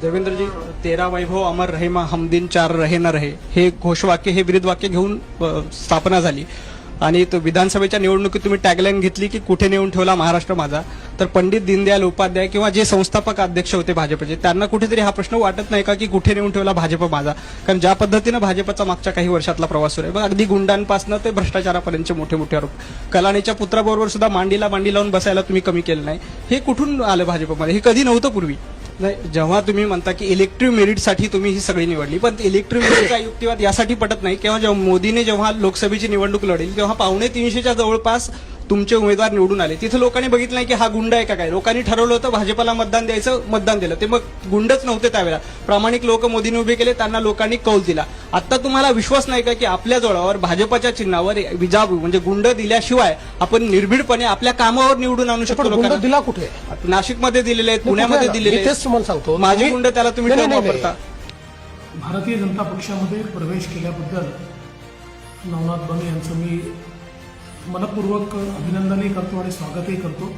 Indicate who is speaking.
Speaker 1: देवेंद्रजी, तेरा वैभव अमर रहे मा हम दिन चार रहे न रहे हे घोषवाक्य, हे विरुद्ध वाक्य घेऊन स्थापना झाली आणि तो विधानसभेच्या निवडणुकीत तुम्ही टॅगलाईन घेतली की कुठे नेऊन ठेवला महाराष्ट्र माझा. तर पंडित दीनदयाल उपाध्याय किंवा जे संस्थापक अध्यक्ष होते भाजपचे, त्यांना कुठेतरी हा प्रश्न वाटत नाही का की कुठे नेऊन ठेवला भाजप माझा? कारण ज्या पद्धतीनं भाजपचा मागच्या काही वर्षातला प्रवास सुरू आहे, अगदी गुंडांपासून ते भ्रष्टाचारापर्यंतचे मोठे मोठे आरोप, कलानीच्या पुत्राबरोबर सुद्धा मांडीला मांडी लावून बसायला तुम्ही कमी केलं नाही. हे कुठून आलं भाजपमध्ये? हे कधी नव्हतं पूर्वी. नाही, जेव्हा तुम्ही म्हणता की इलेक्टिव्ह मेरिटसाठी तुम्ही ही सगळी निवडली, पण इलेक्टिव्ह मेरिटचा युक्तिवाद यासाठी पटत नाही जेव्हा मोदीने जेव्हा लोकसभेची निवडणूक लढली तेव्हा 250च्या जवळपास तुमचे उमेदवार निवडून आले. तिथे लोकांनी बघितलं नाही की हा गुंड आहे का काय. लोकांनी ठरवलं होतं भाजपला मतदान द्यायचं, मतदान दिलं. ते मग गुंडच नव्हते त्यावेळेला, प्रामाणिक लोक मोदींनी उभे केले, त्यांना लोकांनी कौल दिला. आता तुम्हाला विश्वास नाही का की आपल्या जोरावर भाजपच्या चिन्हावर विजाब म्हणजे गुंड दिल्याशिवाय आपण निर्भीडपणे आपल्या कामावर निवडून आणू शकतो? लोकांना
Speaker 2: दिला कुठे?
Speaker 1: नाशिकमध्ये दिलेले आहेत, पुण्यामध्ये दिलेले आहेत.
Speaker 2: तेच तुम्हाला सांगतो,
Speaker 1: माझे गुंड त्याला तुम्ही ठेवून वापरता.
Speaker 3: भारतीय जनता पक्षामध्ये प्रवेश केल्याबद्दल नवनाथ बने यांचं मी मनपूर्वक अभिनंदनही करतो आणि स्वागतही करतो.